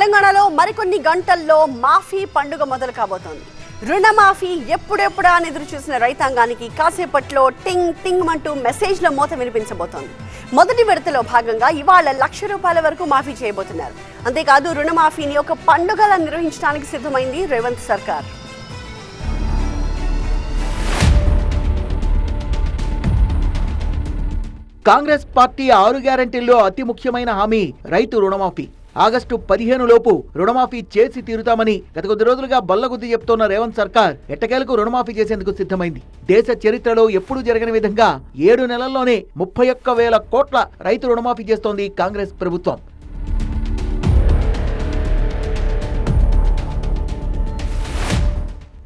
తెలంగాణలో మరికొన్ని గంటల్లో మాఫీ పండుగ మొదలు కాబోతోంది. రుణమాఫీ ఎప్పుడెప్పుడా అని ఎదురు చూసిన రైతాంగానికి కాసేపట్లో టింగ్ టింగ్ అంటూ మెసేజ్ల మోత వినిపించబోతోంది. మొదటి విడతలో భాగంగా ఇవాళ ₹1,00,000 వరకు మాఫీ చేయబోతున్నారు. అంతేకాదు రుణమాఫీని ఒక పండుగలా నిర్వహించడానికి సిద్ధమైంది రేవంత్ సర్కార్. కాంగ్రెస్ పార్టీ 6 గ్యారెంటీల్లో అతి ముఖ్యమైన హామీ రైతు రుణమాఫీ. ఆగస్టు 15 లోపు రుణమాఫీ చేసి తీరుతామని గత కొద్ది రోజులుగా బల్లగుద్ది చెప్తోన్న రేవంత్ సర్కార్ ఎట్టకేలకు రుణమాఫీ చేసేందుకు సిద్ధమైంది. దేశ చరిత్రలో ఎప్పుడూ జరగని విధంగా 7 నెలల్లోనే 31,000 కోట్ల రైతు రుణమాఫీ చేస్తోంది కాంగ్రెస్ ప్రభుత్వం.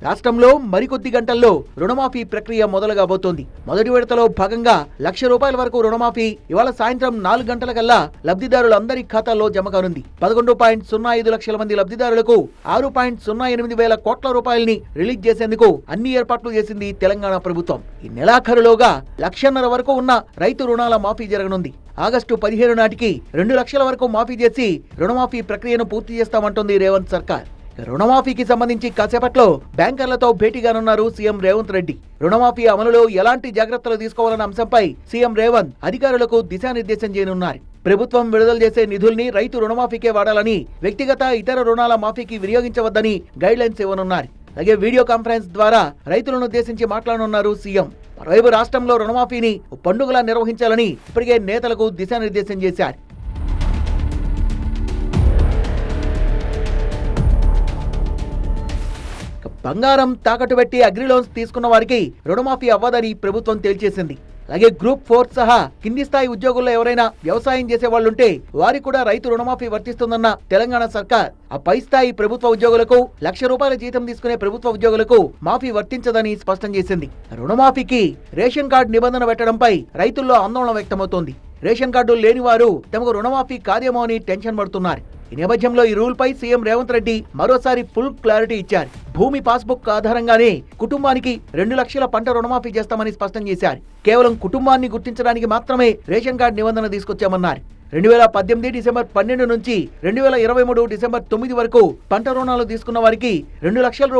రాష్ట్రంలో మరికొద్ది గంటల్లో రుణమాఫీ ప్రక్రియ మొదలు కాబోతోంది. మొదటి విడతలో భాగంగా ₹1,00,000 వరకు రుణమాఫీ ఇవాళ సాయంత్రం 4 గంటలకల్లా లబ్ధిదారులందరి ఖాతాల్లో జమ కానుంది. 11.05 లక్షల మంది లబ్ధిదారులకు 6.08 వేల కోట్ల రూపాయల్ని రిలీజ్ చేసేందుకు అన్ని ఏర్పాట్లు చేసింది తెలంగాణ ప్రభుత్వం. ఈ నెలాఖరులోగా 1,50,000 వరకు ఉన్న రైతు రుణాల మాఫీ జరగనుంది. ఆగస్టు 15 నాటికి 2 లక్షల వరకు మాఫీ చేసి రుణమాఫీ ప్రక్రియను పూర్తి చేస్తామంటోంది రేవంత్ సర్కార్. రుణమాఫీకి సంబంధించి కాసేపట్లో బ్యాంకర్లతో భేటీగానున్నారు సీఎం రేవంత్ రెడ్డి. రుణమాఫీ అమలులో ఎలాంటి జాగ్రత్తలు తీసుకోవాలన్న అంశంపై సీఎం రేవంత్ అధికారులకు దిశానిర్దేశం చేయనున్నారు. ప్రభుత్వం విడుదల చేసే నిధుల్ని రైతు రుణమాఫీకే వాడాలని, వ్యక్తిగత ఇతర రుణాల మాఫీకి వినియోగించవద్దని గైడ్లైన్స్ ఇవ్వనున్నారు. అలాగే వీడియో కాన్ఫరెన్స్ ద్వారా రైతులను ఉద్దేశించి మాట్లాడనున్నారు సీఎం. మరోవైపు రాష్ట్రంలో రుణమాఫీని పండుగలా నిర్వహించాలని ఇప్పటికే నేతలకు దిశానిర్దేశం చేశారు. బంగారం తాకట్టు పెట్టి అగ్రి లోన్స్ తీసుకున్న వారికి రుణమాఫీ అవ్వదని ప్రభుత్వం తేల్చేసింది. అలాగే గ్రూప్ 4 సహా కింది స్థాయి ఉద్యోగుల్లో ఎవరైనా వ్యవసాయం చేసే వాళ్లుంటే వారికి కూడా రైతు రుణమాఫీ వర్తిస్తుందన్న తెలంగాణ సర్కార్ ఆ పై స్థాయి ప్రభుత్వ ఉద్యోగులకు ₹1,00,000 జీతం తీసుకునే ప్రభుత్వ ఉద్యోగులకు మాఫీ వర్తించదని స్పష్టం చేసింది. రుణమాఫీకి రేషన్ కార్డు నిబంధన పెట్టడంపై రైతుల్లో ఆందోళన వ్యక్తమవుతోంది. రేషన్ కార్డు లేని వారు తమకు రుణమాఫీ కార్యమో అని టెన్షన్ పడుతున్నారు. ఈ నేపథ్యంలో ఈ రూల్ పై సీఎం రేవంత్ రెడ్డి మరోసారి ఫుల్ క్లారిటీ ఇచ్చారు. భూమి పాస్బుక్ ఆధారంగానే కుటుంబానికి 2 లక్షల పంట రుణమాఫీ చేస్తామని స్పష్టం చేశారు. కేవలం కుటుంబాన్ని గుర్తించడానికి మాత్రమే రేషన్ కార్డు నిబంధన తీసుకొచ్చామన్నారు. 2018 డిసెంబర్ 12 నుంచి 2023 డిసెంబర్ 9 వరకు పంట రుణాలు తీసుకున్న వారికి ₹2 లక్షల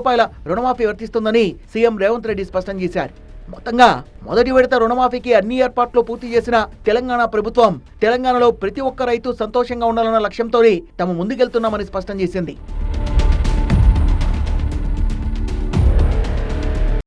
రుణమాఫీ వర్తిస్తుందని సీఎం రేవంత్ రెడ్డి స్పష్టం చేశారు. మొత్తంగా మొదటి విడత రుణమాఫీకి అన్ని ఏర్పాట్లు పూర్తి చేసిన తెలంగాణ ప్రభుత్వం తెలంగాణలో ప్రతి ఒక్క రైతు సంతోషంగా ఉండాలన్న లక్ష్యంతో తాము ముందుకెళ్తున్నామని స్పష్టం చేసింది.